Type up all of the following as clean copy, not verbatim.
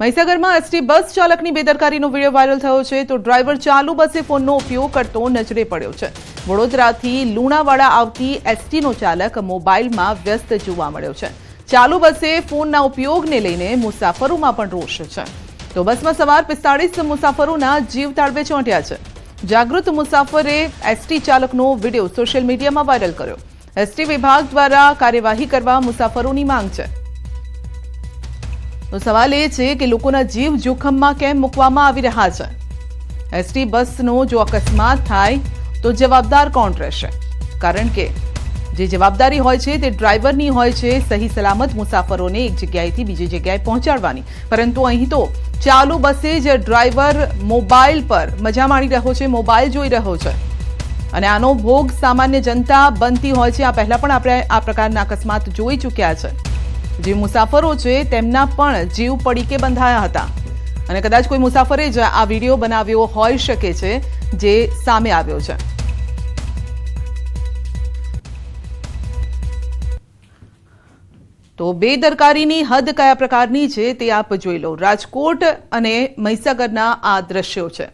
મહીસાગરમાં ST bus ચાલકની બેદરકારીનો video viral થયો છે તો ડ્રાઈવર ચાલુ બસે ફોનનો ઉપયોગ કરતો નજરે પડ્યો છે। વડોદરાથી લુણાવાડા આવતી એસટીનો ચાલક મોબાઈલમાં વ્યસ્ત જોવા મળ્યો છે। ચાલુ બસે ફોનના ઉપયોગને લઈને મુસાફરોમાં પણ રોષ છે તો બસમાં સવાર 45 મુસાફરોના જીવ તાળવે ચોંટ્યા છે। જાગૃત મુસાફરે એસટી ચાલકનો વિડીયો સોશિયલ મીડિયામાં વાયરલ કર્યો। એસટી વિભાગ દ્વારા કાર્યવાહી કરવા મુસાફરોની માંગ છે। तो सवाल ए छे कि लोकोना जीव जोखममां केम मूकवामां आवी रह्या छे। एसटी बसनो जो अकस्मात थाय तो जवाबदार कोण रहेशे? कारण के जे जवाबदारी होय छे ते ड्राइवरनी होय छे सही सलामत मुसाफरोने एक जग्याएथी बीजी जग्याए पहोंचाडवानी, परंतु અહીં तो चालू बसे ज ड्राइवर मोबाइल पर मजा माणी रह्यो छे, मोबाइल जोई रह्यो छे અને આનો ભોગ સામાન્ય જનતા બનતી હોય છે। આ પહેલા પણ આપણે આ પ્રકારના અકસ્માત જોઈ ચૂક્યા છે। જે મુસાફરો છે તેમના પણ જીવ પડીકે બંધાયા હતા અને કદાચ કોઈ મુસાફરે જ આ વિડીયો બનાવ્યો હોઈ શકે છે જે સામે આવ્યો છે। તો બેદરકારીની હદ કયા પ્રકારની છે તે આપ જોઈ લો। રાજકોટ અને મહીસાગરના આ દ્રશ્યો છે।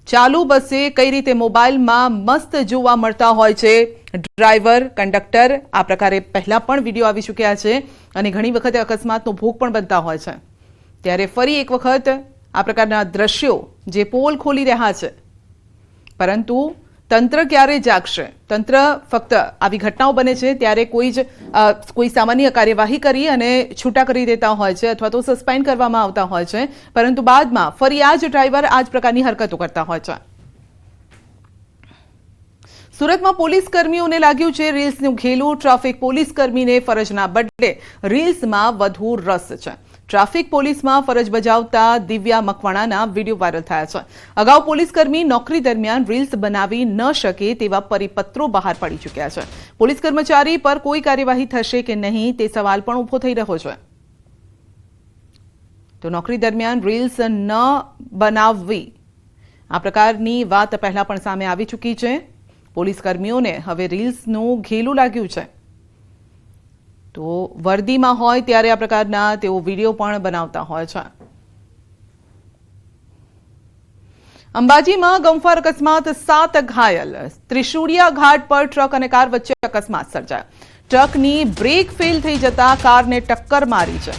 ચાલુ બસે કઈ રીતે મોબાઈલમાં મસ્ત જોવા મળતા હોય છે ડ્રાઈવર કંડક્ટર। આ પ્રકારે પહેલા પણ વિડીયો આવી ચૂક્યા છે અને ઘણી વખતે અકસ્માતનો ભોગ પણ બનતા હોય છે। ત્યારે ફરી એક વખત આ પ્રકારના દ્રશ્યો જે પોલ ખોલી રહ્યા છે, પરંતુ તંત્ર ક્યારે જાગશે? તંત્ર ફક્ત આવી ઘટનાઓ બને છે ત્યારે કોઈ સામાન્ય કાર્યવાહી કરી અને છૂટા કરી દેતા હોય છે અથવા તો સસ્પેન્ડ કરવામાં આવતા હોય છે, પરંતુ બાદમાં ફરી આ જ ડ્રાઈવર આ જ પ્રકારની હરકતો કરતા હોય છે। સુરતમાં પોલીસ કર્મીઓને લાગ્યું છે રીલ્સનું ઘેલું। ટ્રાફિક પોલીસ કર્મીને ફરજના બદલે રીલ્સમાં વધુ રસ છે। ટ્રાફિક પોલીસમાં ફરજ બજાવતા દિવ્યા મકવાણાના વિડીયો વાયરલ થયા છે। અગાઉ પોલીસ કર્મી નોકરી દરમિયાન રીલ્સ બનાવી ન શકે તેવા પરિપત્રો બહાર પડી ચૂક્યા છે। પોલીસ કર્મચારી પર કોઈ કાર્યવાહી થશે કે નહીં તે સવાલ પણ ઊભો થઈ રહ્યો છે। તો નોકરી દરમિયાન રીલ્સ ન બનાવવી આ પ્રકારની વાત પહેલા પણ સામે આવી ચૂકી છે। પોલીસ કર્મીઓને હવે રીલ્સનું ઘેલું લાગ્યું છે તો વર્દીમાં હોય ત્યારે આ પ્રકારના તેઓ વિડીયો પણ બનાવતા હોય છે। અંબાજીમાં ગમખ્વાર અકસ્માત, 7 ઘાયલ। ત્રિશુળિયા ઘાટ પર ટ્રક અને કાર વચ્ચે અકસ્માત સર્જાયો। ટ્રકની બ્રેક ફેલ થઈ જતા કારને ટક્કર મારી છે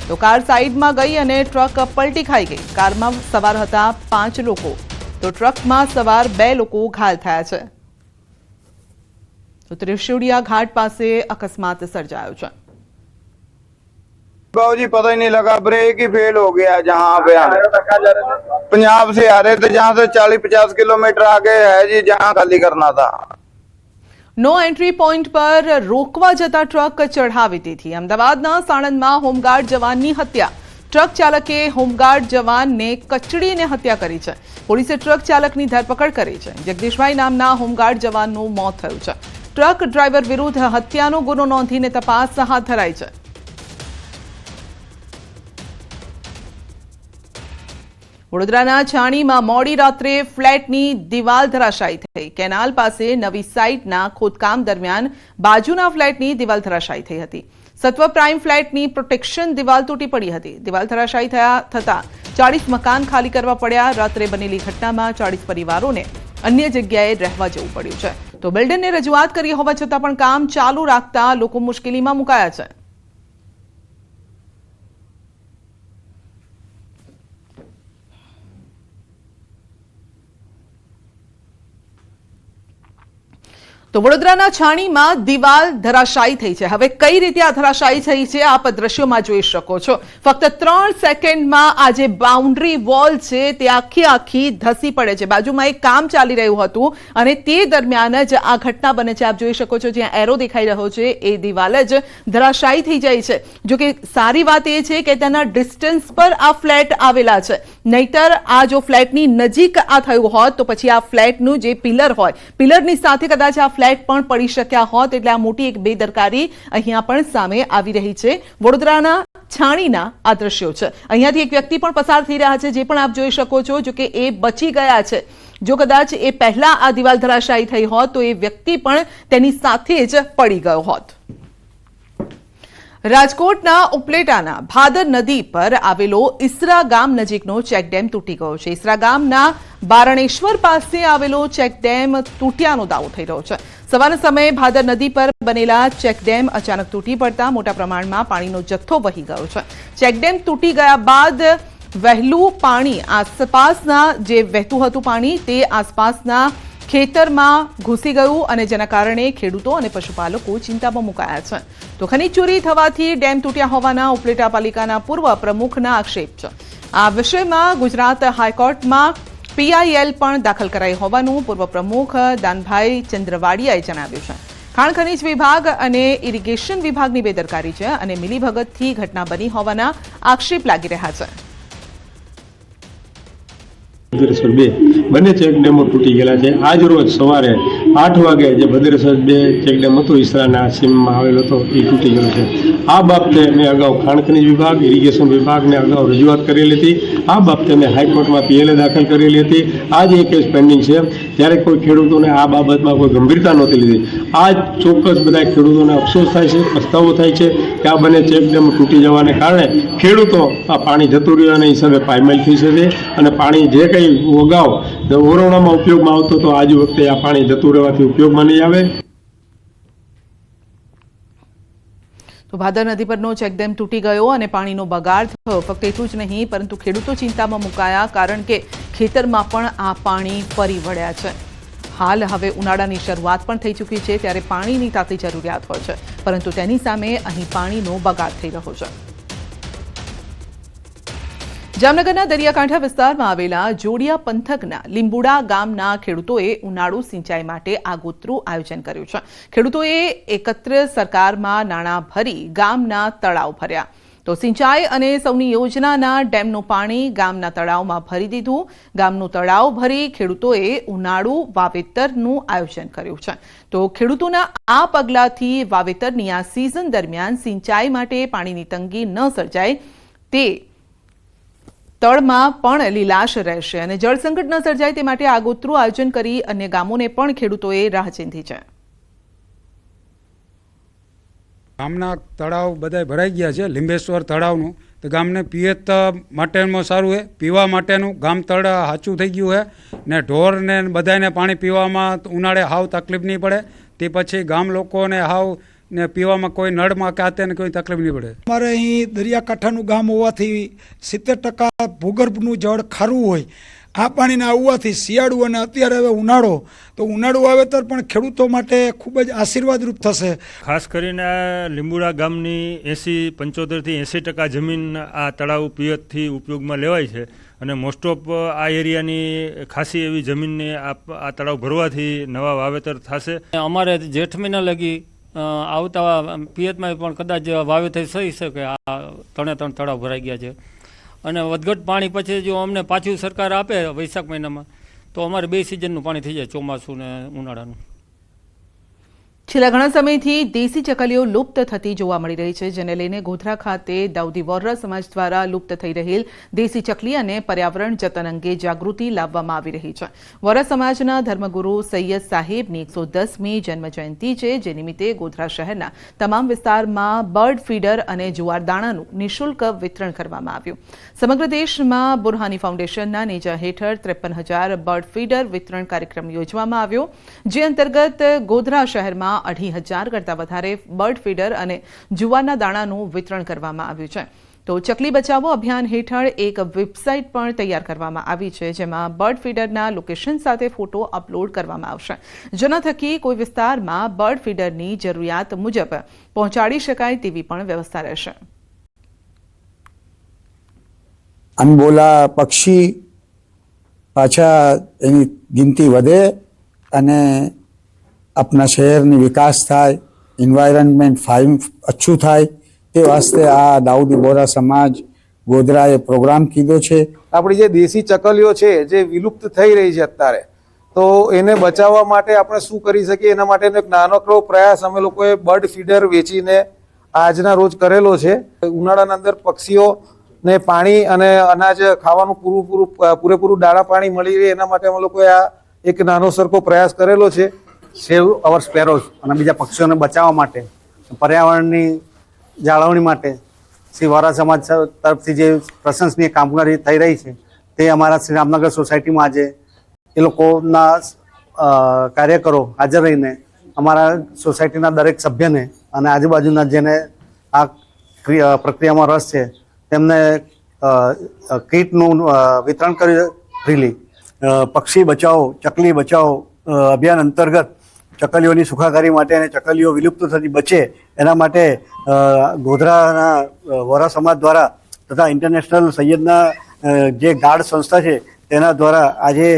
તો કાર સાઈડમાં ગઈ અને ટ્રક પલટી ખાઈ ગઈ। કારમાં સવાર હતા 5 લોકો તો ટ્રકમાં સવાર 2 લોકો ઘાયલ થયા છે। तो त्रिशूलिया घाट पासे अकस्मात सर्जायो है। बाबूजी पता ही नहीं लगा, ब्रेक ही फेल हो गया। जहाँ पे पंजाब से आ रहे थे, जहाँ से 40-50 किलोमीटर आगे है जी, जहाँ खाली करना था। नो एंट्री पॉइंट पर रोकवा जता ट्रक चढ़ावी दीधी। अमदावादना साणंदमां होमगार्ड जवाननी हत्या। ट्रक चालके होमगार्ड जवानने कचड़ीने हत्या करी है। पोलीसे ट्रक चालकनी धरपकड़ करी है। जगदीशभाई नामना होमगार्ड जवाननुं मौत थयुं छे। ट्रक ड्राइवर विरुद्ध हत्यानो गुनो नोंधीने तपास हाथ धराई है। वडोदराना छाणीमां मोडी रात्रे फ्लेटनी दीवाल धराशायी थई। केनाल पासे नवी साइटना खोदकाम दरमियान बाजुना फ्लेटनी दीवाल धराशायी थई हती। सत्व प्राइम फ्लेटनी प्रोटेक्शन दीवाल तूटी पड़ी हती। दीवाल धराशायी थता 40 मकान खाली करवा पड्या। रात्रे बनेली घटनामां 40 परिवारोने अन्य जग्याए रहवा जवुं पड्युं छे। तो बिल्डरने रजूआत करी होवा छतां पण काम चालू राखता लोको मुश्केलीमां मुकाया छे। तो वडोदराना छाणीमां दीवाल धराशायी थई छे। हवे कई रीते आ धराशायी थई छे आप दृश्योमां जोई शको छो। फक्त 3 सेकंडमां आ जे बाउंड्री वॉल छे ते आखी आखी धसी पड़े छे। बाजुमां एक काम चाली रह्युं हतुं अने ते दरमियान ज आ घटना बने छे। आप जोई शको छो ज्यां एरो देखाई रह्यो छे ए दीवाल ज धराशायी थई जाय छे। जो के सारी वात ए छे के तेना डिस्टन्स पर आ फ्लेट आवेला छे, नहींतर आ जो फ्लेटनी नजीक आ थयुं होत तो पछी आ फ्लेटनुं जे पिलर होय, पिलरनी साथे कदाच आ फ्लेट पण पड़ी शक्या होत। એટલે આ મોટી એક બેદરકારી અહીંયા પણ સામે આવી રહી છે। વડોદરાના છાણીના આ દ્રશ્યો છે। અહીંયાથી એક વ્યક્તિ પણ પસાર થઈ રહ્યા છે, જે પણ આપ જોઈ શકો છો, જો કે એ બચી ગયા છે। જો કદાચ એ પહેલા આ દિવાલ ધરાશાયી થઈ હોત તો એ વ્યક્તિ પણ તેની સાથે જ પડી ગયો હોત। રાજકોટના ઉપલેટાના ભાદર નદી પર આવેલો ઈસરા ગામ નજીકનો ચેકડેમ તૂટી ગયો છે. ઈસરા ગામના બારણેશ્વર પાસે આવેલો ચેકડેમ તૂટ્યાનો દાવો થઈ રહ્યો છે. સવારના સમયે ભાદર નદી પર બનેલા ચેકડેમ અચાનક તૂટી પડતા મોટા પ્રમાણમાં પાણીનો જથ્થો વહી ગયો છે. ચેકડેમ તૂટી ગયા બાદ વહેલું પાણી આસપાસના જે વહેતું હતું પાણી તે આસપાસના ખેતરમાં ઘૂસી ગયું અને જેના કારણે ખેડૂતો અને પશુપાલકો ચિંતામાં મુકાયા છે. તો ખનીજ ચોરી થવાથી ડેમ તૂટ્યા હોવાના ઉપલેટા પાલિકાના પૂર્વ પ્રમુખના આક્ષેપ છે. આ વિષયમાં ગુજરાત હાઈકોર્ટમાં PIL પણ દાખલ કરાઈ હોવાનું પૂર્વ પ્રમુખ દાનભાઈ ચંદ્રવાડિયાએ જણાવ્યું છે. ખાણ ખનીજ વિભાગ અને ઇરિગેશન વિભાગની બેદરકારી છે અને મિલીભગતથી ઘટના બની હોવાના આક્ષેપ લાગી રહ્યા છે. ભદ્રેશ્વર 2 બંને ચેકડેમો તૂટી ગયેલા છે. આજ રોજ સવારે 8 વાગે જે ભદ્રેશ્વર 2 ચેકડેમ હતો ઈસરાના સીમમાં આવેલો હતો એ તૂટી ગયો છે. આ બાબતે મેં અગાઉ ખાણ ખનીજ વિભાગ ઇરિગેશન વિભાગને અગાઉ રજૂઆત કરેલી હતી. આ બાબતે મેં હાઈકોર્ટમાં PLA દાખલ કરેલી હતી. આજ એ કેસ પેન્ડિંગ છે. ત્યારે કોઈ ખેડૂતોને આ બાબતમાં કોઈ ગંભીરતા નહોતી લીધી. આજ ચોક્કસ બધા ખેડૂતોને અફસોસ થાય છે, પસ્તાવો થાય છે કે આ બંને ચેકડેમ તૂટી જવાને કારણે ખેડૂતો આ પાણી જતું રહ્યું અને હિસાબે પાયમાલ થઈ શકે અને પાણી જે કંઈ અગાઉ ઓરવણામાં ઉપયોગમાં આવતો તો આજ વખતે આ પાણી જતું રહેવાથી ઉપયોગમાં નહીં આવે. તો ભાદર નદી પરનો ચેકડેમ તૂટી ગયો અને પાણીનો બગાડ થયો. ફક્ત એટલું જ નહીં પરંતુ ખેડૂતો ચિંતામાં મુકાયા કારણ કે ખેતરમાં પણ આ પાણી ફરી વળ્યા છે. હાલ હવે ઉનાળાની શરૂઆત પણ થઈ ચૂકી છે ત્યારે પાણીની તાતી જરૂરિયાત હોય છે પરંતુ તેની સામે અહીં પાણીનો બગાડ થઈ રહ્યો છે. જામનગરના દરિયાકાંઠા વિસ્તારમાં આવેલા જોડિયા પંથકના લીંબુડા ગામના ખેડૂતોએ ઉનાળુ સિંચાઈ માટે આગોતરું આયોજન કર્યું છે. ખેડૂતોએ એકત્ર સરકારમાં નાણાં ભરી ગામના તળાવ ભર્યા. તો સિંચાઈ અને સૌની યોજનાના ડેમનું પાણી ગામના તળાવમાં ભરી દીધું. ગામનું તળાવ ભરી ખેડૂતોએ ઉનાળુ વાવેતરનું આયોજન કર્યું છે. તો ખેડૂતોના આ પગલાથી વાવેતરની આ સિઝન દરમિયાન સિંચાઈ માટે પાણીની તંગી ન સર્જાય તે તળમાં પણ લીલાશ રહેશે અને જળસંકટ ન સર્જાય તે માટે આગોતરું આયોજન કરી અન્ય ગામોને પણ ખેડૂતોએ રાહ ચીંધી છે. ગામના તળાવ બધા ભરાઈ ગયા છે. લીંબેશ્વર તળાવનું તો ગામને પિયત માટેનું સારું છે, પીવા માટેનું ગામ તળાવ સાચું થઈ ગયું છે ને ઢોરને બધાને પાણી પીવામાં ઉનાળે હાવ તકલીફ નહીં પડે. તે પછી ગામ લોકોને હાવ ને પીવામાં કોઈ નળમાં કે આતે કોઈ તકલીફ નહીં પડે. અમારે અહીં દરિયાકાંઠાનું ગામ હોવાથી 70% ભૂગર્ભનું જળ ખારું હોય. આ પાણીના આવવાથી શિયાળુ અને અત્યારે હવે ઉનાળો તો ઉનાળુ વાવેતર પણ ખેડૂતો માટે ખૂબ જ આશીર્વાદરૂપ થશે. ખાસ કરીને લીંબુડા ગામની 75 થી 80% જમીન આ તળાવ પિયતથી ઉપયોગમાં લેવાય છે અને મોસ્ટ ઓફ આ એરિયાની ખાસી એવી જમીનને આ તળાવ ભરવાથી નવા વાવેતર થશે. અમારે જેઠ મહિના લગી આવતા પિયતમાં પણ કદાચ વાવેતર થઈ શકે. આ 3 તળાવ ભરાઈ ગયા છે અને વધઘટ પાણી પછી જો અમને પાછું સરકાર આપે વૈશાખ મહિનામાં તો અમારે 2 સિઝનનું પાણી થઈ જાય, ચોમાસું ને ઉનાળાનું. છેલ્લા ઘણા સમયથી દેશી ચકલીઓ લુપ્ત થતી જોવા મળી રહી છે જેને લઈને ગોધરા ખાતે દાઉદી વોર્રા સમાજ દ્વારા લુપ્ત થઈ રહેલ દેશી ચકલી અને પર્યાવરણ જતન અંગે જાગૃતિ લાવવામાં આવી રહી છે. વોર્રા સમાજના ધર્મગુરુ સૈયદ સાહેબની 110મી જન્મજયંતિ છે જે નિમિત્તે ગોધરા શહેરના તમામ વિસ્તારમાં બર્ડ ફીડર અને જુવાર દાણાનું નિઃશુલ્ક વિતરણ કરવામાં આવ્યું. સમગ્ર દેશમાં બુરહાની ફાઉન્ડેશનના નેજા હેઠળ 53,000 બર્ડ ફીડર વિતરણ કાર્યક્રમ યોજવામાં આવ્યો જે અંતર્ગત ગોધરા શહેરમાં 2,500 કરતાં વધારે બર્ડ ફીડર અને જુવારના દાણાનું વિતરણ કરવામાં આવ્યું છે. તો ચકલી બચાવો અભિયાન હેઠળ એક વેબસાઇટ પણ તૈયાર કરવામાં આવી છે જેમાં બર્ડ ફીડરના લોકેશન સાથે ફોટો અપલોડ કરવામાં આવશે જેના થકી કોઈ વિસ્તારમાં બર્ડ ફીડરની જરૂરિયાત મુજબ પહોંચાડી શકાય તેવી પણ વ્યવસ્થા રહેશે. અનબોલા પક્ષી પાછા એની ગિનતી વધે અને अपना शहरनी विकास थाय, एनवायरनमेंट फाइन अच्छू थाय ते वास्ते आ दाऊदी बोरा समाज गोधराए प्रोग्राम कीधो छे. આપણી જે દેશી ચકલીઓ છે જે વિલુપ્ત થઈ રહી છે અત્યારે તો એને બચાવવા માટે આપણે શું કરી શકીએ એના માટેનો એક નાનકડો પ્રયાસ અમે લોકોએ બર્ડ ફીડર વેચીને આજના રોજ કરેલો છે. ઉનાળાના અંદર પક્ષીઓને પાણી અને અનાજ ખાવાનું પૂરેપૂરું દાણા પાણી મળી રહે એના માટે અમે લોકોએ આ એક નાનો સરખો પ્રયાસ કરેલો છે. સેવ અવર સ્પેરોઝ અને બીજા પક્ષીઓને બચાવવા માટે પર્યાવરણની જાળવણી માટે શ્રી વોરા સમાજ તરફથી જે પ્રશંસનીય કામગીરી થઈ રહી છે તે અમારા શ્રી રામનગર સોસાયટીમાં આજે એ લોકોના કાર્યકરો હાજર રહીને અમારા સોસાયટીના દરેક સભ્યને અને આજુબાજુના જેને આ પ્રક્રિયામાં રસ છે તેમને કીટનું વિતરણ કર્યું ફ્રીલી. પક્ષી બચાવો ચકલી બચાવો અભિયાન અંતર્ગત ચકલીઓની સુખાકારી માટે અને ચકલીઓ વિલુપ્ત થતી બચે એના માટે ગોધરાના વોરા સમાજ દ્વારા તથા ઇન્ટરનેશનલ સૈયદના જે ગાર્ડ સંસ્થા છે તેના દ્વારા આજે